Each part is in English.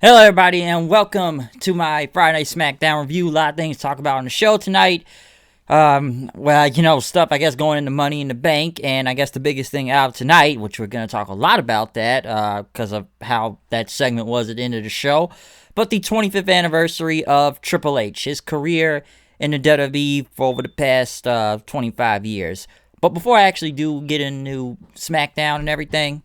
Hello, everybody, and welcome to my Friday Smackdown review. A lot of things to talk about on the show tonight. Stuff, I guess, going into Money in the Bank, and I guess the biggest thing out tonight, which we're going to talk a lot about that, because of how that segment was at the end of the show, but the 25th anniversary of Triple H, his career in the WWE for over the past 25 years. But before I actually do get into Smackdown and everything,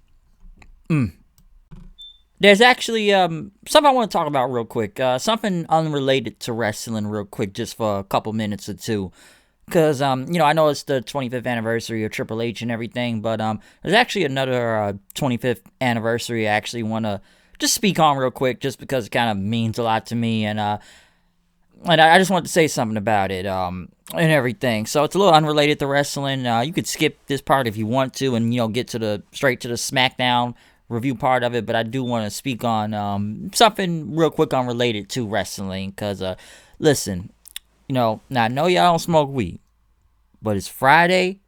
there's actually something I want to talk about real quick. Something unrelated to wrestling, real quick, just for a couple minutes or two. Because, I know it's the 25th anniversary of Triple H and everything, but there's actually another 25th anniversary I actually want to just speak on real quick, just because it kind of means a lot to me, and I just wanted to say something about it, and everything. So it's a little unrelated to wrestling. You could skip this part if you want to, and get to the straight to the SmackDown review part of it. But I do want to speak on something real quick unrelated to wrestling. Cause listen, now I know y'all don't smoke weed, but it's Friday.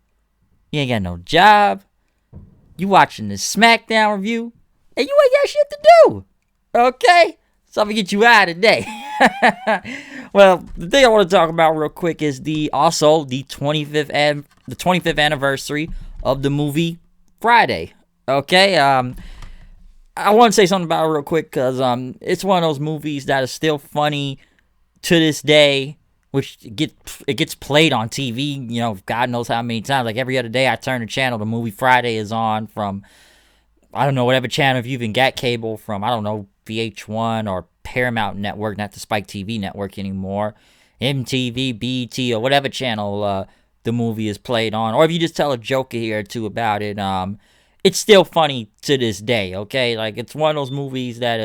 You ain't got no job. You watching this SmackDown review, and you ain't got shit to do. Okay, so I'm gonna get you out today. Well, the thing I want to talk about real quick is the 25th anniversary of the movie Friday. Okay, I want to say something about it real quick because it's one of those movies that is still funny to this day, which it gets played on TV. God knows how many times. Like every other day, I turn the channel, the movie Friday is on from, I don't know, whatever channel, if you even got cable, from, I don't know, VH1 or Paramount Network, not the Spike TV network anymore, MTV, BT, or whatever channel the movie is played on. Or if you just tell a joke here or two about it, it's still funny to this day, okay? Like, it's one of those movies that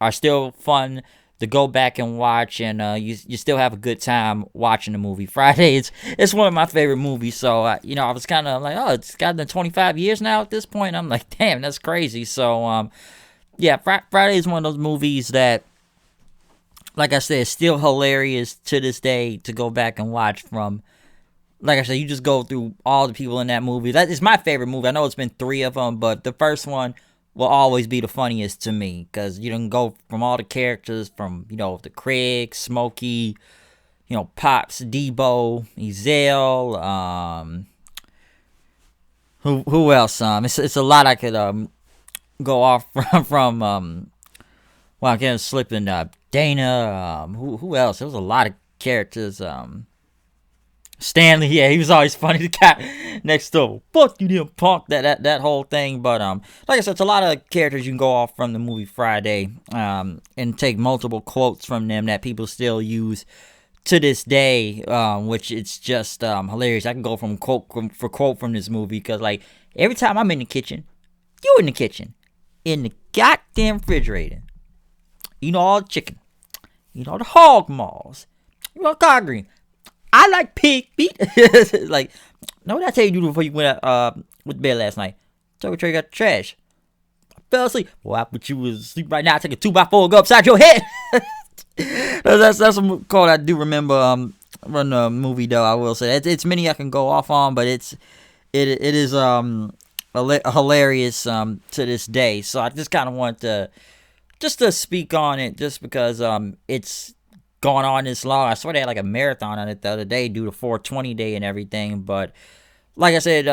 are still fun to go back and watch, and you still have a good time watching the movie Friday. It's one of my favorite movies, so I was kind of like, oh, it's gotten 25 years now at this point. I'm like, damn, that's crazy. So yeah, Friday is one of those movies that, like I said, is still hilarious to this day to go back and watch. From, like I said, you just go through all the people in that movie. That is my favorite movie. I know it's been 3 of them, but the first one will always be the funniest to me, because you can go from all the characters, from the Craig, Smokey, Pops, Debo, Ezell, who else? It's a lot I could go off from. Well, I can't slip in Dana. Who else? There was a lot of characters. Stanley, yeah, he was always funny. The guy next door, fuck you, damn punk. That whole thing. But like I said, it's a lot of characters you can go off from the movie Friday, and take multiple quotes from them that people still use to this day, which it's just hilarious. I can go from quote for quote from this movie, because like every time I'm in the kitchen, you in the kitchen, in the goddamn refrigerator, all the chicken, the hog maws, collard green. I like pig feet. Like, know what I tell you to do before you went with bed last night? Tell me you got the trash. I fell asleep. Well, I put you asleep right now. I take a 2x4 and go upside your head. that's a call I do remember from the movie, though. I will say it's many I can go off on, but it is hilarious to this day. So I just kind of want to speak on it, just because it's gone on this long. I swear they had like a marathon on it the other day due to 420 day and everything. But like I said,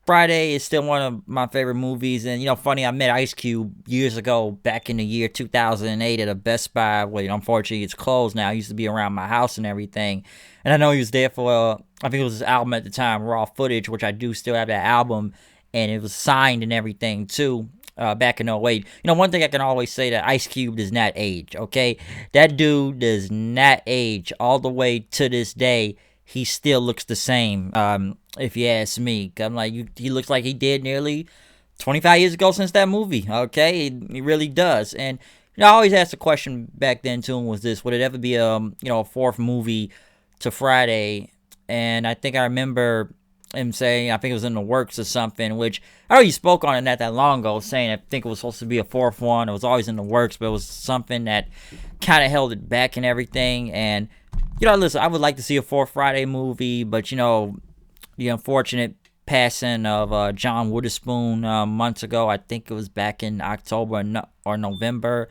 Friday is still one of my favorite movies. And funny, I met Ice Cube years ago, back in the year 2008 at a Best Buy. Well, unfortunately it's closed now. It used to be around my house and everything. And I know he was there for I think it was his album at the time, Raw Footage, which I do still have that album, and it was signed and everything too. Back in '08. One thing I can always say, that Ice Cube does not age, okay? That dude does not age. All the way to this day, he still looks the same, if you ask me. I'm like, he looks like he did nearly 25 years ago since that movie, okay? He really does. And I always asked the question back then to him, was this, would it ever be a 4th movie to Friday? And I think I remember him saying, I think it was in the works or something, which I already spoke on it not that long ago, saying I think it was supposed to be a 4th one. It was always in the works, but it was something that kind of held it back and everything. And listen, I would like to see a 4th Friday movie, but the unfortunate passing of John Witherspoon months ago, I think it was back in October or November,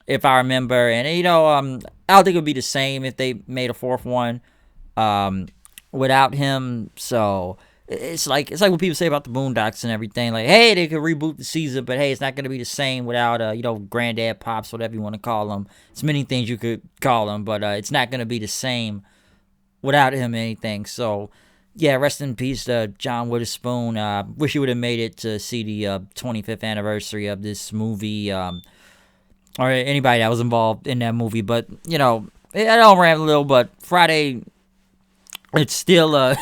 if I remember. And I don't think it would be the same if they made a fourth one without him. So it's like what people say about the Boondocks and everything. Like, hey, they could reboot the season, but hey, it's not gonna be the same without Granddad, Pops, whatever you want to call them. It's many things you could call him, but it's not gonna be the same without him or anything. So yeah, rest in peace to John Witherspoon. Wish he would have made it to see the 25th anniversary of this movie, or anybody that was involved in that movie. But I don't rant a little, but Friday, it's still a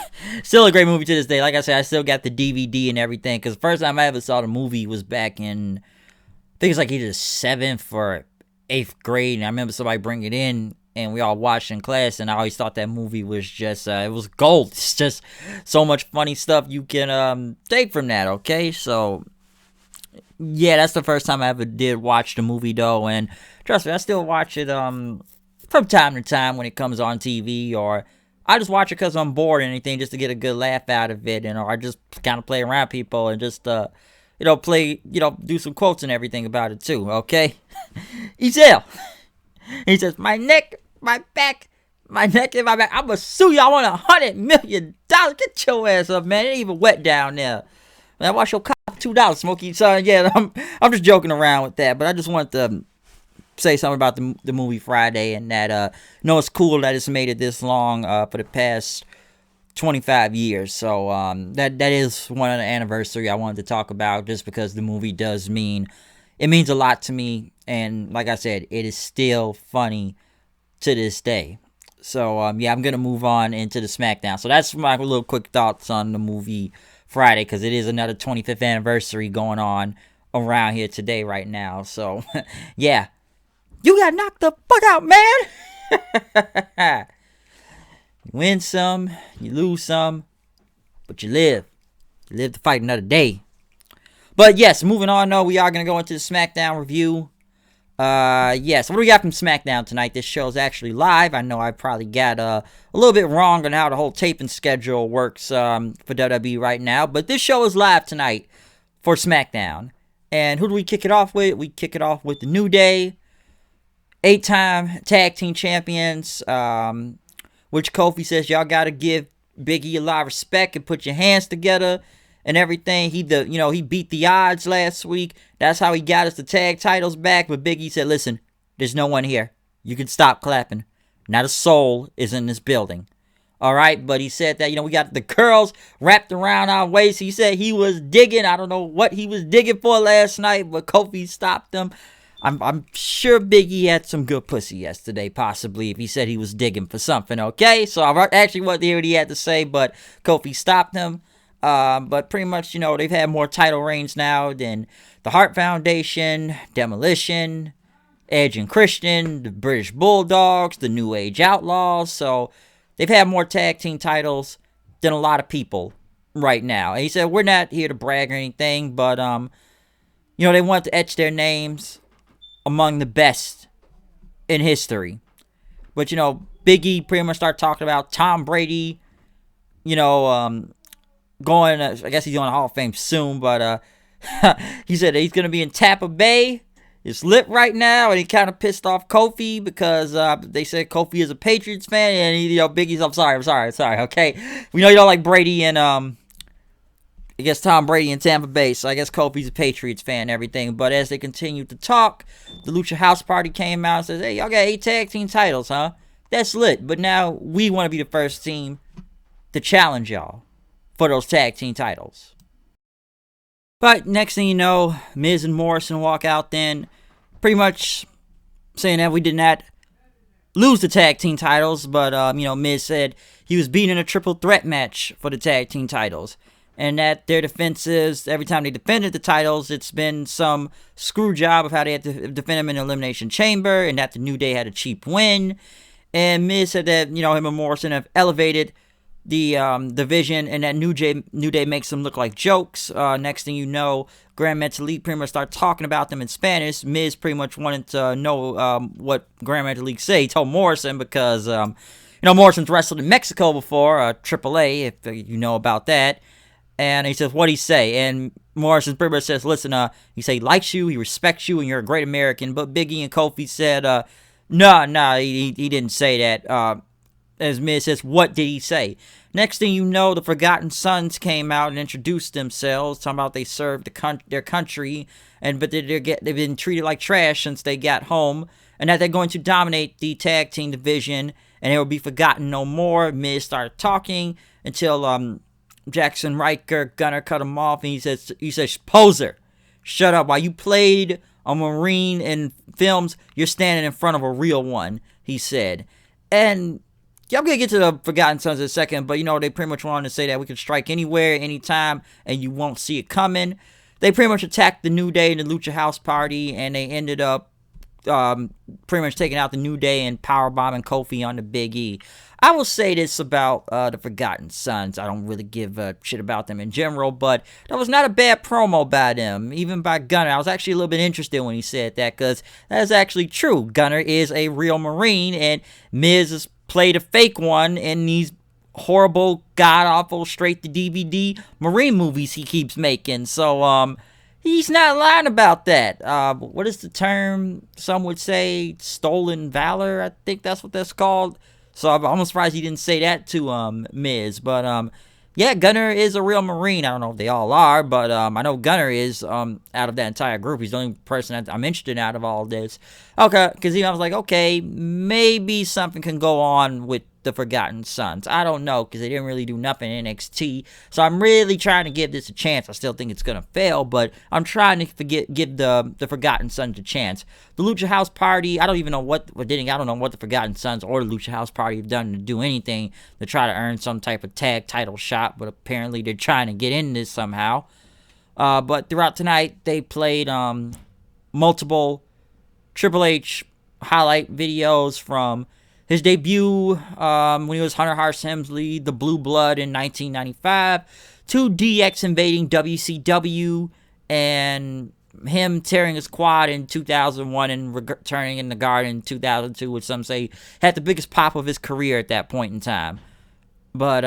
great movie to this day. Like I said, I still got the DVD and everything, because the first time I ever saw the movie was back in, I think it was like either 7th or 8th grade, and I remember somebody bringing it in, and we all watched in class, and I always thought that movie was just, it was gold. It's just so much funny stuff you can take from that, okay? So, yeah, that's the first time I ever did watch the movie, though, and trust me, I still watch it from time to time when it comes on TV, or I just watch it because I'm bored or anything, just to get a good laugh out of it, and or I just kind of play around people and just, play, do some quotes and everything about it, too, okay? Ezel. He says, my neck, my back, my neck and my back. I'm going to sue you. I want $100 million. Get your ass up, man. It ain't even wet down there. Man, watch your cop $2, Smokey. So, yeah, I'm just joking around with that. But I just wanted to say something about the movie Friday, and that, it's cool that it's made it this long for the past 25 years. So, that is one of the anniversary I wanted to talk about, just because the movie means a lot to me. And like I said, it is still funny to this day. So, I'm going to move on into the Smackdown. So that's my little quick thoughts on the movie Friday, because it is another 25th anniversary going on around here today right now. So, yeah. You got knocked the fuck out, man! You win some, you lose some, but you live. You live to fight another day. But yes, moving on, though, we are going to go into the Smackdown review. Yes, what do we got from Smackdown tonight? This show's actually live. I know I probably got a little bit wrong on how the whole taping schedule works for WWE right now, but this show is live tonight for Smackdown. And who do we kick it off with? We kick it off with the New Day, 8-time tag team champions, which Kofi says y'all gotta give Big E a lot of respect and put your hands together and everything. He beat the odds last week. That's how he got us the tag titles back. But Big E said, listen, there's no one here. You can stop clapping. Not a soul is in this building. All right? But he said that, we got the curls wrapped around our waist. He said he was digging. I don't know what he was digging for last night, but Kofi stopped him. I'm sure Big E had some good pussy yesterday, possibly, if he said he was digging for something, okay? So I actually wanted to hear what he had to say, but Kofi stopped him. But pretty much, they've had more title reigns now than the Hart Foundation, Demolition, Edge and Christian, the British Bulldogs, the New Age Outlaws. So they've had more tag team titles than a lot of people right now. And he said, we're not here to brag or anything, but, they want to etch their names among the best in history. But, Big E pretty much started talking about Tom Brady, going, I guess he's going to Hall of Fame soon, but he said that he's going to be in Tampa Bay. It's lit right now, and he kind of pissed off Kofi because they said Kofi is a Patriots fan, and Big E's, I'm sorry, okay? We know you don't like Brady and, I guess Tom Brady in Tampa Bay, so I guess Kofi's a Patriots fan and everything. But as they continued to talk, the Lucha House Party came out and says, hey, y'all got 8 tag team titles, huh? That's lit, but now we want to be the first team to challenge y'all for those tag team titles. But next thing you know, Miz and Morrison walk out then, pretty much saying that we did not lose the tag team titles, but, Miz said he was beating a triple threat match for the tag team titles. And that their defenses, every time they defended the titles, it's been some screw job of how they had to defend them in the Elimination Chamber, and that the New Day had a cheap win. And Miz said that, him and Morrison have elevated the division, and that New Day makes them look like jokes. Next thing you know, Grand Metalik pretty much start talking about them in Spanish. Miz pretty much wanted to know what Grand Metalik say. He told Morrison because, Morrison's wrestled in Mexico before, AAA, if you know about that. And he says, what'd he say? And Morrison pretty much says, listen, he say he likes you, he respects you, and you're a great American. But Biggie and Kofi said, no, he didn't say that. As Miz says, what did he say? Next thing you know, the Forgotten Sons came out and introduced themselves, talking about they served their country, but they've been treated like trash since they got home, and that they're going to dominate the tag team division, and they will be forgotten no more. Miz started talking until Jackson Riker Gunner cut him off, and he says, poser, shut up. While you played a Marine in films, you're standing in front of a real one, he said. And yeah, I'm going to get to the Forgotten Sons in a second, but, they pretty much wanted to say that we can strike anywhere, anytime, and you won't see it coming. They pretty much attacked the New Day in the Lucha House Party, and they ended up pretty much taking out the New Day and powerbombing Kofi on the Big E. I will say this about the Forgotten Sons. I don't really give a shit about them in general, but that was not a bad promo by them, even by Gunner. I was actually a little bit interested when he said that, because that is actually true. Gunner is a real Marine, and Miz has played a fake one in these horrible, god-awful, straight-to-DVD Marine movies he keeps making. So, he's not lying about that. What is the term? Some would say stolen valor. I think that's what that's called. So I'm almost surprised he didn't say that to Miz. But yeah, Gunner is a real Marine. I don't know if they all are, but I know Gunner is out of that entire group. He's the only person that I'm interested in out of all this. Okay, because I was like, okay, maybe something can go on with the Forgotten Sons. I don't know, because they didn't really do nothing in NXT. So I'm really trying to give this a chance. I still think it's going to fail, but I'm trying to give the Forgotten Sons a chance. The Lucha House Party, I don't even know what the Forgotten Sons or the Lucha House Party have done to do anything to try to earn some type of tag title shot, but apparently they're trying to get in this somehow. But throughout tonight, they played multiple Triple H highlight videos from his debut when he was Hunter Hearst Helmsley, the Blue Blood in 1995, to DX invading WCW, and him tearing his quad in 2001 and returning in the Garden in 2002, which some say had the biggest pop of his career at that point in time. But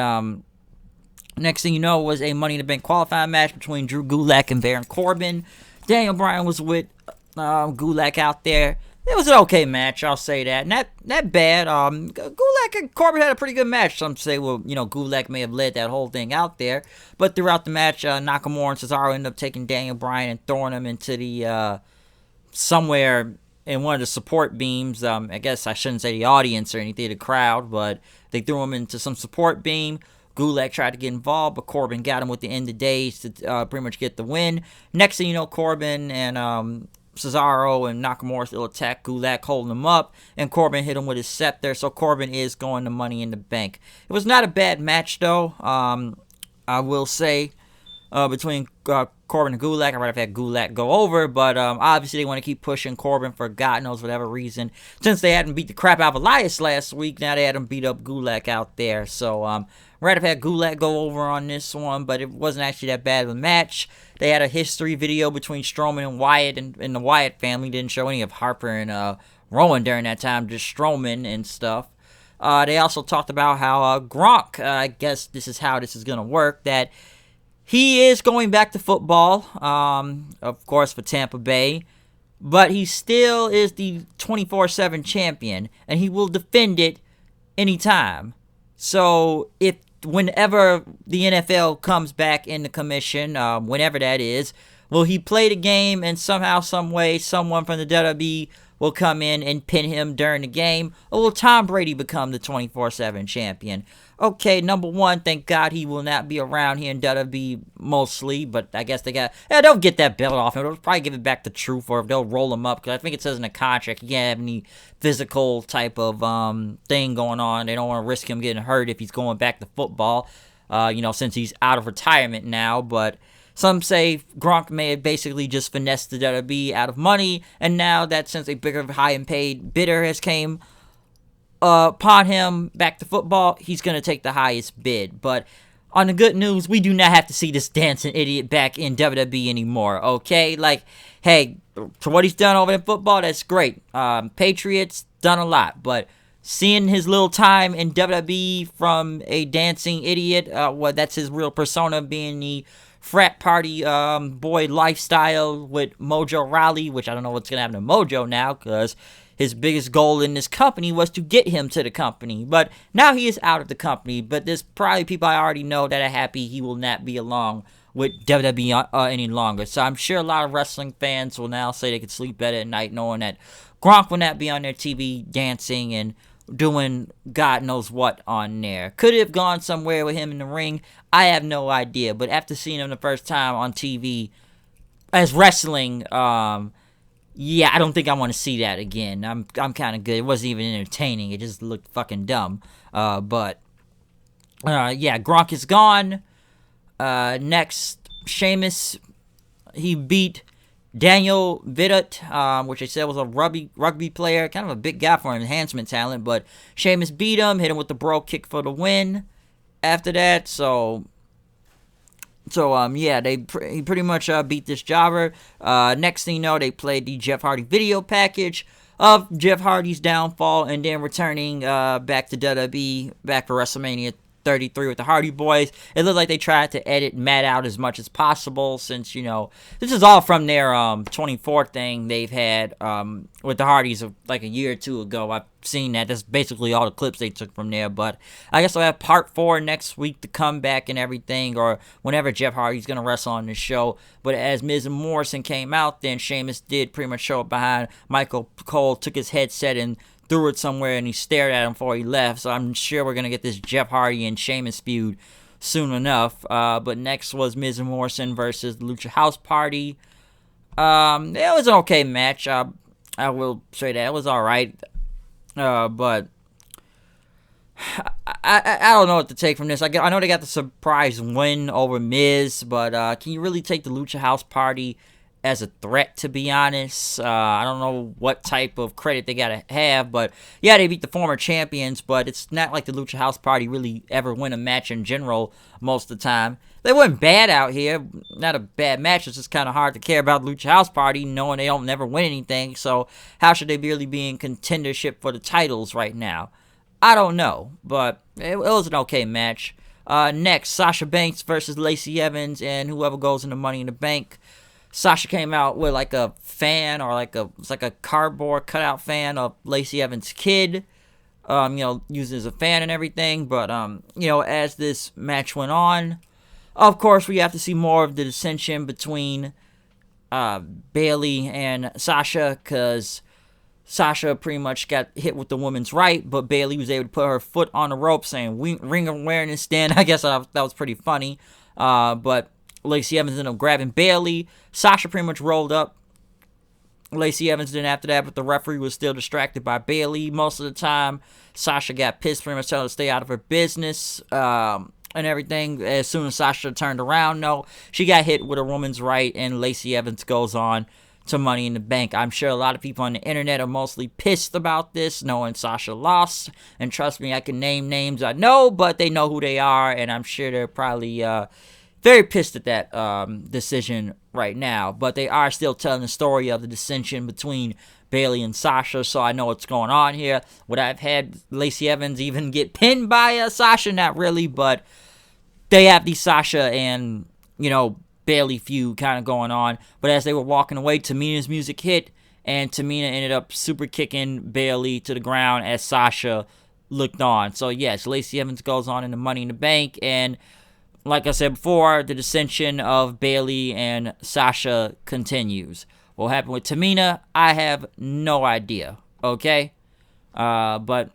next thing you know was a Money in the Bank qualifying match between Drew Gulak and Baron Corbin. Daniel Bryan was with Gulak out there. It was an okay match, I'll say that. Not bad. Gulak and Corbin had a pretty good match. Some say, well, Gulak may have led that whole thing out there. But throughout the match, Nakamura and Cesaro ended up taking Daniel Bryan and throwing him into the somewhere in one of the support beams. I guess I shouldn't say the audience or anything, the crowd, but they threw him into some support beam. Gulak tried to get involved, but Corbin got him with the end of days to pretty much get the win. Next thing you know, Corbin and Cesaro and Nakamura still attack Gulak, holding him up, and Corbin hit him with his scepter, so Corbin is going to Money in the Bank. It was not a bad match, though, I will say, between Corbin and Gulak. I'd rather have had Gulak go over, but obviously they want to keep pushing Corbin for God knows whatever reason. Since they hadn't beat the crap out of Elias last week, now they had him beat up Gulak out there, so I'd rather have had Gulak go over on this one, but it wasn't actually that bad of a match. They had a history video between Strowman and Wyatt, and the Wyatt family didn't show any of Harper and Rowan during that time, just Strowman and stuff. They also talked about how Gronk, I guess this is how this is going to work, that he is going back to football, of course, for Tampa Bay, but he still is the 24/7 champion, and he will defend it anytime. So whenever the NFL comes back in the commission, whenever that is, will he play the game, and somehow, some way, someone from the WWE will come in and pin him during the game, or will Tom Brady become the 24/7 champion? Okay, number one, thank God he will not be around here in WWE mostly, but I guess they'll get that belt off him. They'll probably give it back to Truth, or they'll roll him up, because I think it says in the contract he can't have any physical type of thing going on. They don't want to risk him getting hurt if he's going back to football, since he's out of retirement now, but some say Gronk may have basically just finessed the WWE out of money, and now that since a bigger, high and paid bidder has came upon him back to football, he's going to take the highest bid. But on the good news, we do not have to see this dancing idiot back in WWE anymore, okay? Like, hey, for what he's done over in football, that's great. Patriots, done a lot, but seeing his little time in WWE from a dancing idiot, that's his real persona, being the frat party boy lifestyle with Mojo Rawley, which I don't know what's going to happen to Mojo now, because his biggest goal in this company was to get him to the company. But now he is out of the company. But there's probably people I already know that are happy he will not be along with WWE any longer. So I'm sure a lot of wrestling fans will now say they can sleep better at night knowing that Gronk will not be on their TV dancing and doing God knows what on there. Could it have gone somewhere with him in the ring? I have no idea. But after seeing him the first time on TV as wrestling, yeah, I don't think I want to see that again. I'm kind of good. It wasn't even entertaining. It just looked fucking dumb. But yeah, Gronk is gone. Next, Sheamus, he beat Daniel Vidot, which they said was a rugby player, kind of a big guy for enhancement talent, but Sheamus beat him, hit him with the bro kick for the win after that. So yeah, he pretty much beat this jobber. Next thing you know, they played the Jeff Hardy video package of Jeff Hardy's downfall, and then returning back to WWE, back for WrestleMania 33 with the Hardy Boys. It looked like they tried to edit Matt out as much as possible, since, you know, this is all from their 24 thing they've had with the Hardys of like a year or two ago. I've seen that. That's basically all the clips they took from there. But I guess I'll have part 4 next week, to come back and everything, or whenever Jeff Hardy's gonna wrestle on the show. But as Miz and Morrison came out, then Sheamus did pretty much show up behind Michael Cole, took his headset and threw it somewhere, and he stared at him before he left. So I'm sure we're going to get this Jeff Hardy and Sheamus feud soon enough. But next was Miz and Morrison versus the Lucha House Party. It was an okay match. I will say that. It was alright. But I don't know what to take from this. I know they got the surprise win over Miz, but can you really take the Lucha House Party as a threat, to be honest? I don't know what type of credit they gotta have, but yeah, they beat the former champions, but it's not like the Lucha House Party really ever win a match in general most of the time. They weren't bad out here, not a bad match. It's just kind of hard to care about the Lucha House Party knowing they don't never win anything, so how should they really be in contendership for the titles right now? I don't know, but it was an okay match. Next, Sasha Banks versus Lacey Evans, and whoever goes into Money in the Bank. Sasha came out with like a fan, or it's like a cardboard cutout fan of Lacey Evans' kid, you know, used as a fan and everything. But you know, as this match went on, of course, we have to see more of the dissension between Bayley and Sasha, because Sasha pretty much got hit with the woman's right, but Bayley was able to put her foot on the rope, saying ring awareness. Then I guess that was pretty funny. But Lacey Evans ended up grabbing Bayley. Sasha pretty much rolled up Lacey Evans then after that, but the referee was still distracted by Bayley most of the time. Sasha got pissed, pretty much telling her to stay out of her business and everything. As soon as Sasha turned around, no, she got hit with a woman's right, and Lacey Evans goes on to Money in the Bank. I'm sure a lot of people on the internet are mostly pissed about this, knowing Sasha lost. And trust me, I can name names I know, but they know who they are, and I'm sure they're probably very pissed at that decision right now. But they are still telling the story of the dissension between Bayley and Sasha, so I know what's going on here. Would I have had Lacey Evans even get pinned by Sasha? Not really, but they have the Sasha and, you know, Bayley feud kind of going on. But as they were walking away, Tamina's music hit, and Tamina ended up super kicking Bayley to the ground as Sasha looked on. So yes, Lacey Evans goes on into Money in the Bank, and like I said before, the dissension of Bayley and Sasha continues. What happened with Tamina, I have no idea, okay? But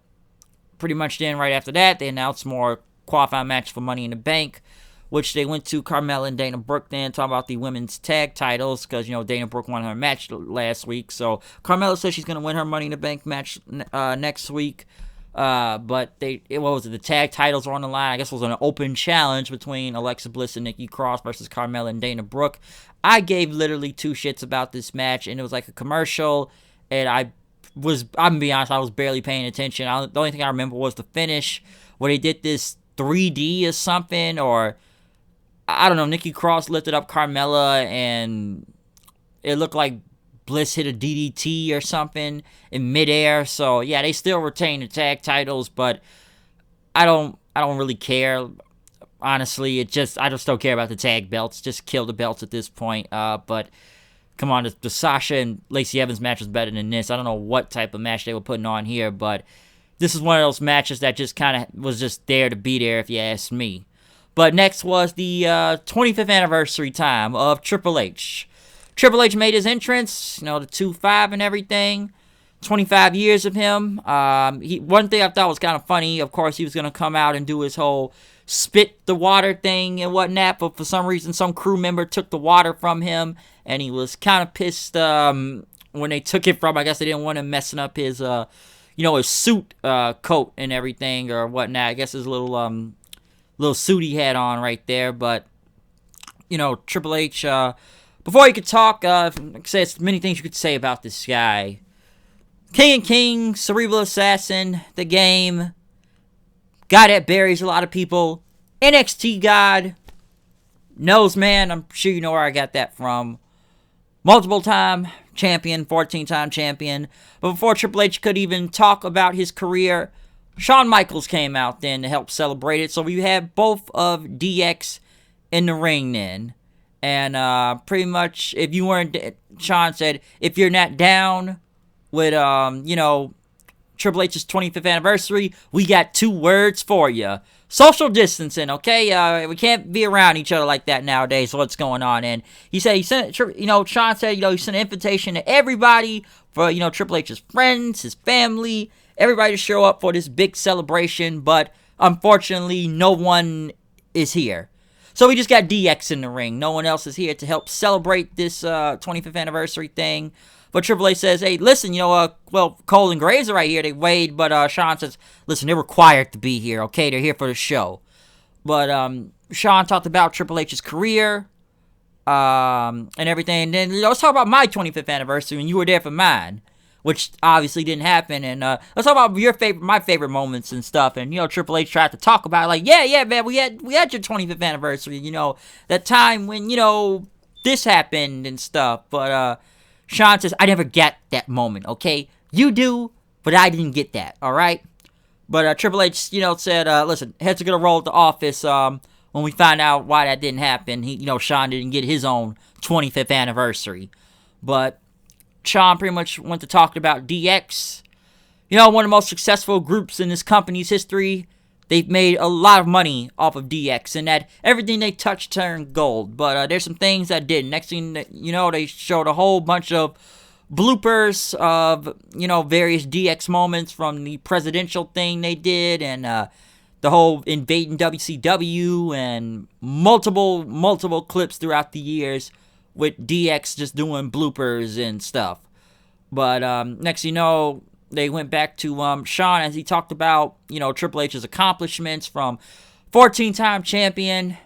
pretty much then, right after that, they announced more qualifying match for Money in the Bank, which they went to Carmella and Dana Brooke then, talking about the women's tag titles, because, you know, Dana Brooke won her match last week. So Carmella says she's going to win her Money in the Bank match next week. But the tag titles were on the line. I guess it was an open challenge between Alexa Bliss and Nikki Cross versus Carmella and Dana Brooke. I gave literally 2 shits about this match, and it was like a commercial, and I'm gonna be honest, I was barely paying attention. The only thing I remember was the finish, where they did this 3D or something, or I don't know, Nikki Cross lifted up Carmella, and it looked like Bliss hit a DDT or something in midair. So yeah, they still retain the tag titles, but I don't really care honestly, I just don't care about the tag belts. Just kill the belts at this point. But come on, the Sasha and Lacey Evans match was better than this. I don't know what type of match they were putting on here, but this is one of those matches that just kind of was just there to be there, if you ask me. But next was the 25th anniversary time of Triple H. Triple H made his entrance, the 2-5 and everything. 25 years of him. One thing I thought was kind of funny, of course, he was going to come out and do his whole spit the water thing and whatnot, but for some reason, some crew member took the water from him, and he was kind of pissed when they took it from. I guess they didn't want him messing up his, his suit coat and everything or whatnot. I guess his little suit he had on right there, but Triple H. Before he could talk, there's many things you could say about this guy. King and King, Cerebral Assassin, The Game, guy that buries a lot of people, NXT God, Nose Man, I'm sure you know where I got that from. Multiple time champion, 14-time champion. But before Triple H could even talk about his career, Shawn Michaels came out then to help celebrate it. So we had both of DX in the ring then. And pretty much, if you weren't, Shawn said, if you're not down with, Triple H's 25th anniversary, we got 2 words for you. Social distancing, okay? We can't be around each other like that nowadays, so what's going on? And he sent, Shawn said, he sent an invitation to everybody for, Triple H's friends, his family, everybody to show up for this big celebration, but unfortunately, no one is here. So we just got DX in the ring. No one else is here to help celebrate this 25th anniversary thing. But Triple H says, hey, listen, Cole and Graves are right here. They weighed, but Shawn says, listen, they're required to be here, okay? They're here for the show. But Shawn talked about Triple H's career and everything. And then let's talk about my 25th anniversary, and you were there for mine, which obviously didn't happen. And let's talk about my favorite moments and stuff. And Triple H tried to talk about it, like, yeah, man, we had your 25th anniversary. That time when this happened and stuff. But Shawn says, I never get that moment, okay? You do, but I didn't get that, all right? But Triple H, said, listen, heads are going to roll at the office when we find out why that didn't happen. Shawn didn't get his own 25th anniversary. But Shawn pretty much went to talk about DX. One of the most successful groups in this company's history. They've made a lot of money off of DX, and that everything they touched turned gold. But there's some things that didn't. Next thing they showed a whole bunch of bloopers of, various DX moments from the presidential thing they did, and the whole invading WCW, and multiple clips throughout the years with DX just doing bloopers and stuff. But next they went back to Shawn as he talked about, Triple H's accomplishments from 14-time champion,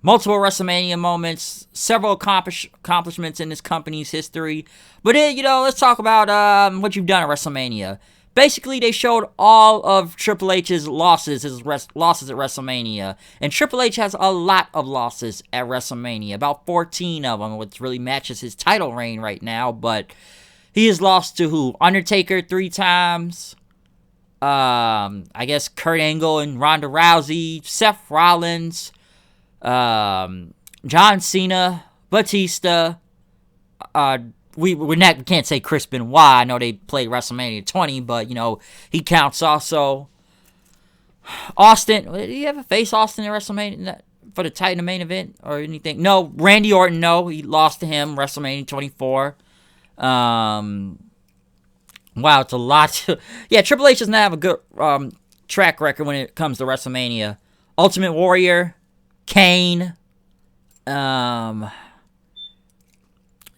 multiple WrestleMania moments, several accomplishments in this company's history. But then, let's talk about what you've done at WrestleMania. Basically, they showed all of Triple H's losses, losses at WrestleMania. And Triple H has a lot of losses at WrestleMania, about 14 of them, which really matches his title reign right now. But he has lost to who? Undertaker 3 times. I guess Kurt Angle and Ronda Rousey. Seth Rollins. John Cena. Batista. We can't say Chris Benoit. I know they played WrestleMania 20, but, he counts also. Austin. Did he ever face Austin at WrestleMania for the title main event or anything? No. Randy Orton, no. He lost to him WrestleMania 24. Wow, it's a lot. Yeah, Triple H does not have a good track record when it comes to WrestleMania. Ultimate Warrior, Kane.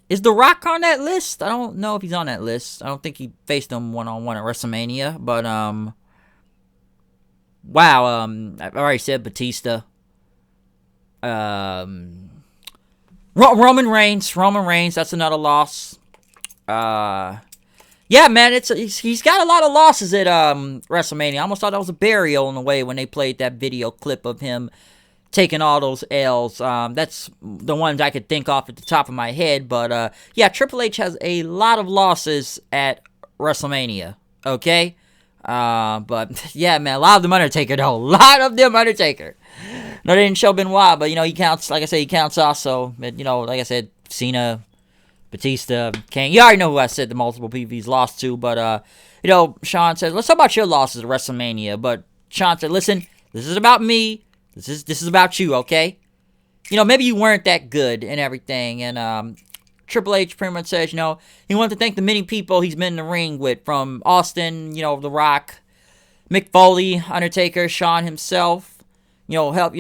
Is The Rock on that list? I don't know if he's on that list. I don't think he faced him one-on-one at WrestleMania. But wow. I've already said Batista. Roman Reigns. That's another loss. Yeah, man, he's got a lot of losses at WrestleMania. I almost thought that was a burial in a way when they played that video clip of him taking all those L's. That's the ones I could think off at the top of my head. But yeah, Triple H has a lot of losses at WrestleMania. Okay, but yeah, man, a lot of them Undertaker though. A lot of them Undertaker. No, they didn't show Benoit, but, he counts, like I said, he counts also. But, like I said, Cena, Batista, Kane. You already know who I said the multiple people he's lost to. But, Shawn said, let's talk about your losses at WrestleMania. But Shawn said, listen, this is about me. This is about you, okay? Maybe you weren't that good and everything. And Triple H pretty much says, he wanted to thank the many people he's been in the ring with. From Austin, The Rock, Mick Foley, Undertaker, Shawn himself. Help,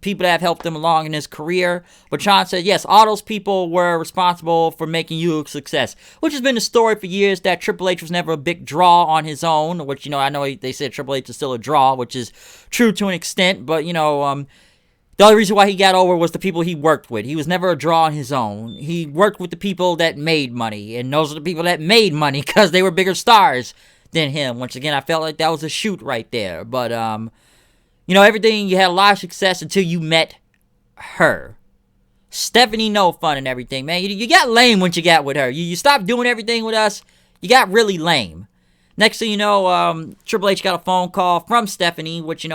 people that have helped him along in his career. But Shawn said, yes, all those people were responsible for making you a success. Which has been the story for years, that Triple H was never a big draw on his own. Which, I know they said Triple H is still a draw, which is true to an extent. But, the only reason why he got over was the people he worked with. He was never a draw on his own. He worked with the people that made money. And those are the people that made money because they were bigger stars than him. Once again, I felt like that was a shoot right there. But, everything, you had a lot of success until you met her. Stephanie No Fun and everything, man. You got lame once you got with her. You stopped doing everything with us. You got really lame. Next thing you know, Triple H got a phone call from Stephanie, which,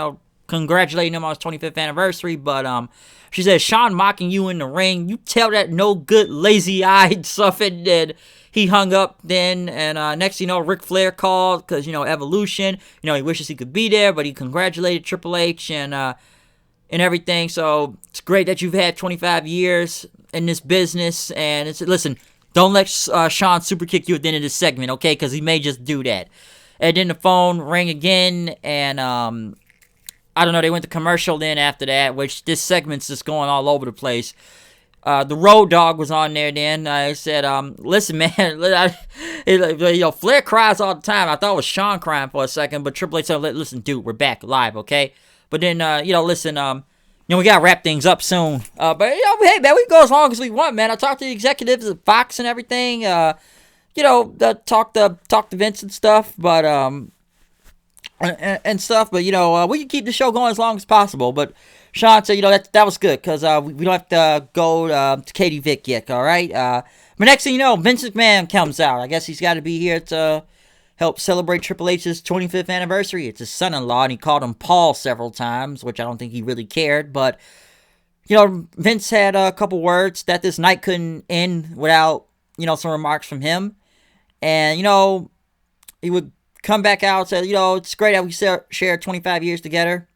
congratulating him on his 25th anniversary. But she said, Shawn mocking you in the ring. You tell that no good, lazy-eyed something. And he hung up then. And next thing you know, Ric Flair called because, Evolution. He wishes he could be there, but he congratulated Triple H and everything. So it's great that you've had 25 years in this business. And it's, listen, don't let Shawn super kick you at the end of this segment, okay? Because he may just do that. And then the phone rang again, and I don't know, they went to commercial then after that, which this segment's just going all over the place. The Road Dogg was on there then. I said, listen, man, Flair cries all the time. I thought it was Shawn crying for a second, but Triple H said, listen, dude, we're back live, okay? But then, listen, we gotta wrap things up soon. But, hey, man, we can go as long as we want, man. I talked to the executives at Fox and everything, talk to Vince and stuff, but, and stuff, but, we can keep the show going as long as possible. But Shawn said, that was good, because we don't have to go to Katie Vick yet, all right? But next thing you know, Vince McMahon comes out. I guess he's got to be here to help celebrate Triple H's 25th anniversary. It's his son-in-law, and he called him Paul several times, which I don't think he really cared. But, Vince had a couple words that this night couldn't end without, some remarks from him. And, he would come back out and say, it's great that we shared 25 years together.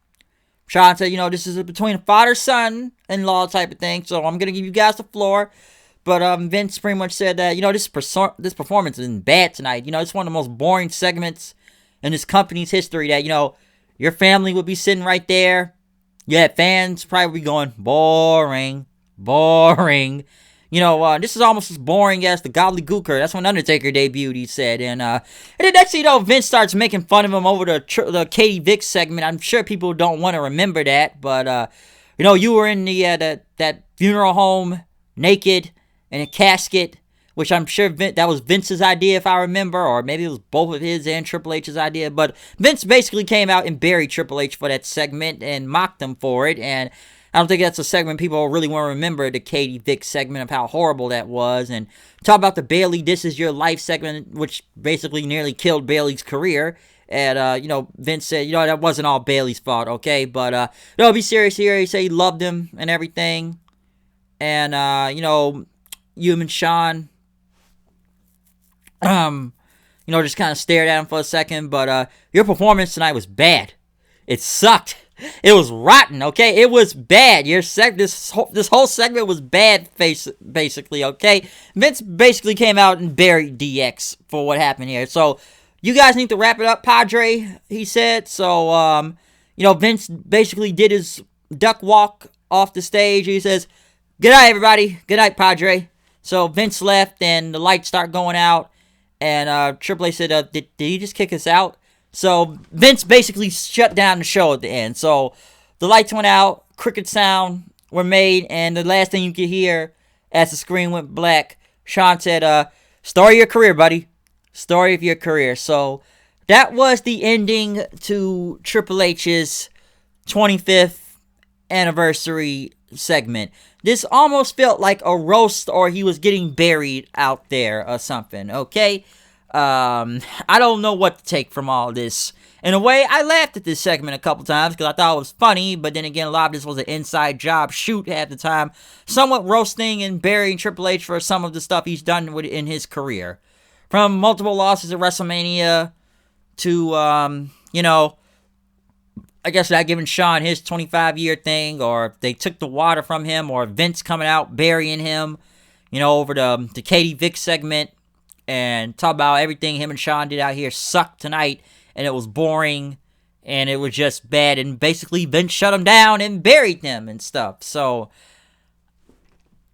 Shawn said, this is between a father-son in-law type of thing, so I'm going to give you guys the floor. But Vince pretty much said that, this performance is bad tonight. It's one of the most boring segments in this company's history that, your family would be sitting right there. You had fans probably going, boring, boring. This is almost as boring as the Godly Gooker. That's when Undertaker debuted, he said. And then next thing you know, Vince starts making fun of him over the Katie Vick segment. I'm sure people don't want to remember that. But, you were in that funeral home naked in a casket, which I'm sure that was Vince's idea, if I remember. Or maybe it was both of his and Triple H's idea. But Vince basically came out and buried Triple H for that segment and mocked him for it. And I don't think that's a segment people really want to remember, the Katie Vick segment of how horrible that was. And talk about the Bayley This Is Your Life segment, which basically nearly killed Bayley's career. And, Vince said, that wasn't all Bayley's fault, okay? But, be serious here. He said he loved him and everything. And, you and Shawn, just kind of stared at him for a second. But, your performance tonight was bad. It sucked. It was rotten, okay? It was bad. This whole segment was bad, basically, okay? Vince basically came out and buried DX for what happened here. So, you guys need to wrap it up, Padre, he said. So, Vince basically did his duck walk off the stage. He says, good night, everybody. Good night, Padre. So, Vince left, and the lights start going out. And Triple H said, did he just kick us out? So, Vince basically shut down the show at the end. So, the lights went out, cricket sound were made, and the last thing you could hear as the screen went black, Shawn said, story of your career, buddy. Story of your career. So, that was the ending to Triple H's 25th anniversary segment. This almost felt like a roast or he was getting buried out there or something, okay? I don't know what to take from all this. In a way, I laughed at this segment a couple times because I thought it was funny, but then again, a lot of this was an inside job shoot at the time, somewhat roasting and burying Triple H for some of the stuff he's done in his career. From multiple losses at WrestleMania to, I guess not giving Shawn his 25-year thing, or they took the water from him, or Vince coming out burying him, over the Katie Vick segment, and talk about everything him and Shawn did out here sucked tonight, and it was boring, and it was just bad, and basically Vince shut him down and buried them and stuff. So,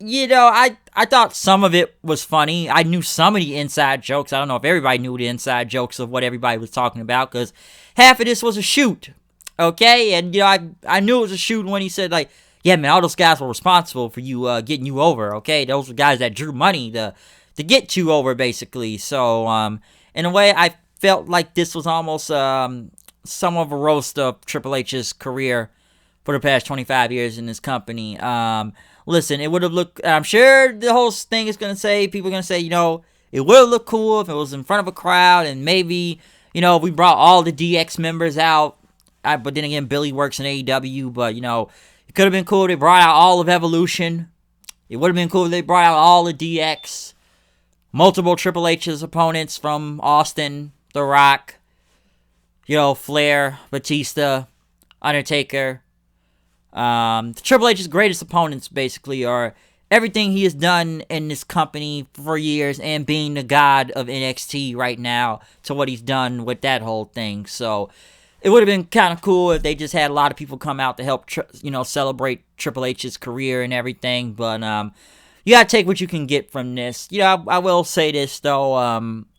I thought some of it was funny. I knew some of the inside jokes. I don't know if everybody knew the inside jokes of what everybody was talking about, because half of this was a shoot. Okay, and I knew it was a shoot when he said, like, yeah, man, all those guys were responsible for you getting you over. Okay, those were guys that drew money to get you over, basically. So, in a way, I felt like this was almost some of a roast of Triple H's career for the past 25 years in this company. Listen, it would have looked. I'm sure the whole thing is gonna say, people are gonna say, it would have looked cool if it was in front of a crowd, and maybe, if we brought all the DX members out. But then again, Billy works in AEW, but, it could have been cool if they brought out all of Evolution. It would have been cool if they brought out all the DX. Multiple Triple H's opponents from Austin, The Rock, Flair, Batista, Undertaker. Triple H's greatest opponents, basically, are everything he has done in this company for years and being the god of NXT right now to what he's done with that whole thing. So, it would have been kind of cool if they just had a lot of people come out to help, celebrate Triple H's career and everything. But you gotta take what you can get from this. I will say this though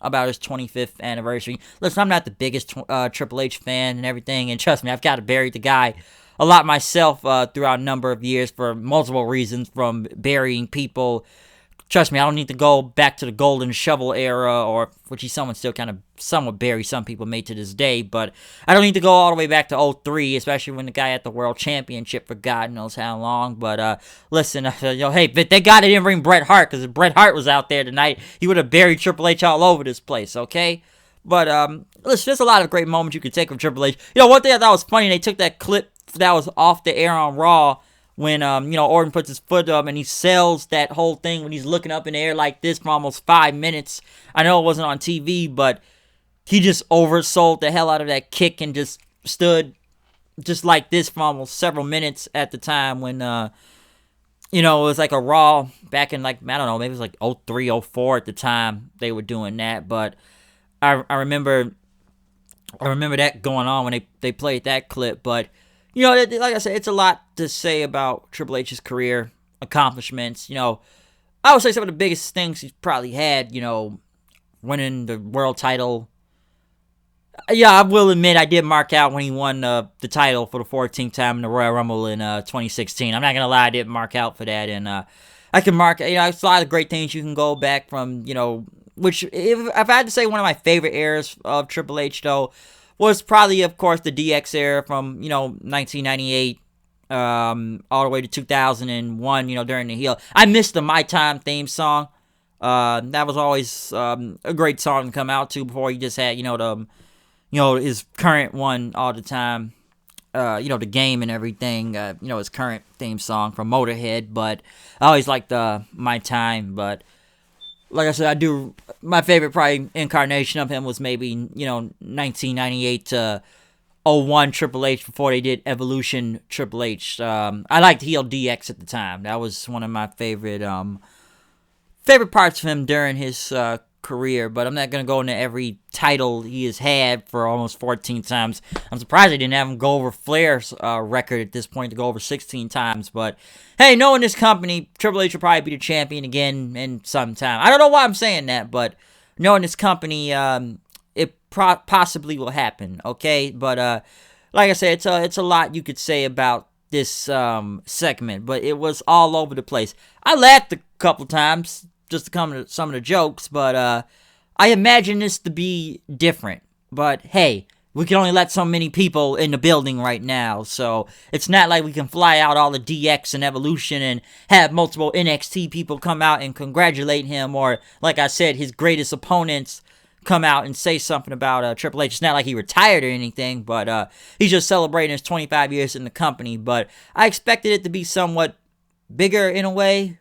about his 25th anniversary. Listen, I'm not the biggest Triple H fan and everything, and trust me, I've got to bury the guy a lot myself throughout a number of years for multiple reasons, from burying people. Trust me, I don't need to go back to the Golden Shovel era, or which he's still kind of somewhat bury some people made to this day, but I don't need to go all the way back to 03, especially when the guy had the World Championship for God knows how long. But listen, hey, but thank God they didn't bring Bret Hart, because if Bret Hart was out there tonight, he would have buried Triple H all over this place, okay? But listen, there's a lot of great moments you could take from Triple H. One thing I thought was funny, they took that clip that was off the air on Raw, when, Orton puts his foot up and he sells that whole thing when he's looking up in the air like this for almost 5 minutes. I know it wasn't on TV, but he just oversold the hell out of that kick and just stood just like this for almost several minutes at the time when, it was like a Raw back in, like, I don't know, maybe it was like 03, 04 at the time they were doing that. But I remember that going on when they played that clip. But like I said, it's a lot to say about Triple H's career, accomplishments. I would say some of the biggest things he's probably had, winning the world title. Yeah, I will admit I did mark out when he won the title for the 14th time in the Royal Rumble in 2016. I'm not going to lie, I didn't mark out for that. And I can mark, it's a lot of great things you can go back from, which, if I had to say one of my favorite eras of Triple H, though, was probably, of course, the DX era from, 1998 all the way to 2001, during the heel. I missed the My Time theme song. That was always a great song to come out to before he just had, his current one all the time. The game and everything, his current theme song from Motorhead. But I always liked My Time, but like I said, my favorite probably incarnation of him was maybe, 1998 to 01 Triple H before they did Evolution Triple H. I liked heel DX at the time. That was one of my favorite parts of him during his career, but I'm not going to go into every title he has had for almost 14 times. I'm surprised they didn't have him go over Flair's record at this point to go over 16 times, but hey, knowing this company, Triple H will probably be the champion again in some time. I don't know why I'm saying that, but knowing this company, it possibly will happen, okay? But like I said, it's a lot you could say about this segment, but it was all over the place. I laughed a couple times just to come to some of the jokes, but I imagine this to be different. But hey, we can only let so many people in the building right now, so it's not like we can fly out all the DX and Evolution and have multiple NXT people come out and congratulate him, or, like I said, his greatest opponents come out and say something about Triple H. It's not like he retired or anything, but he's just celebrating his 25 years in the company. But I expected it to be somewhat bigger in a way.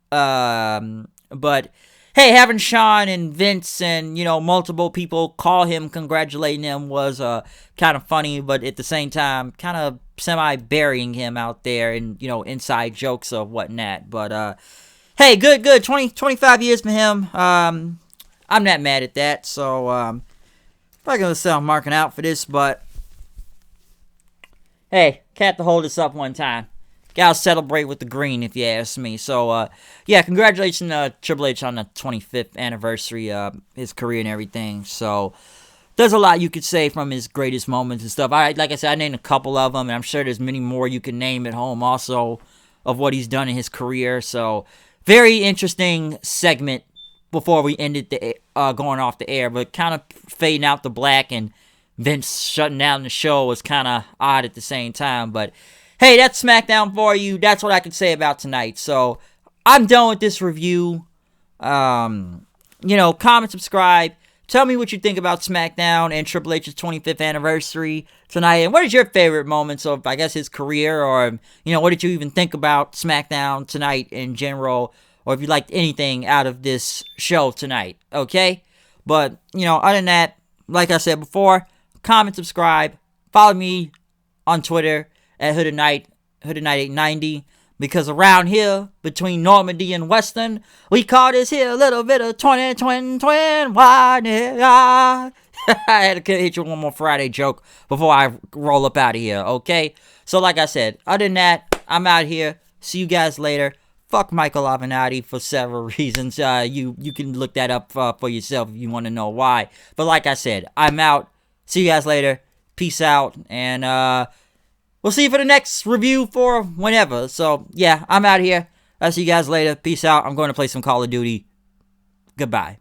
But hey, having Shawn and Vince and, multiple people call him, congratulating him was kind of funny, but at the same time, kind of semi-burying him out there and, inside jokes or whatnot. But hey, good. 25 years for him. I'm not mad at that, so probably going to say I'm marking out for this, but hey, can't to hold this up one time. Gotta celebrate with the green, if you ask me. So, yeah, congratulations to Triple H on the 25th anniversary of his career and everything. So, there's a lot you could say from his greatest moments and stuff. Like I said, I named a couple of them, and I'm sure there's many more you can name at home also of what he's done in his career. So, very interesting segment before we ended the going off the air, but kind of fading out the black and Vince shutting down the show was kind of odd at the same time. But hey, that's SmackDown for you. That's what I can say about tonight. So I'm done with this review. Comment, subscribe. Tell me what you think about SmackDown and Triple H's 25th anniversary tonight. And what is your favorite moments of, I guess, his career? Or, what did you even think about SmackDown tonight in general? Or if you liked anything out of this show tonight, okay? But, other than that, like I said before, comment, subscribe, follow me on Twitter at Hooded Knight 890, because around here, between Normandy and Western, we call this here a little bit of twin, why I had to hit you one more Friday joke before I roll up out of here, okay? So like I said, other than that, I'm out here. See you guys later. Fuck Michael Avenatti for several reasons. You can look that up for yourself if you want to know why. But like I said, I'm out. See you guys later. Peace out. And we'll see you for the next review for whenever. So, yeah, I'm out here. I'll see you guys later. Peace out. I'm going to play some Call of Duty. Goodbye.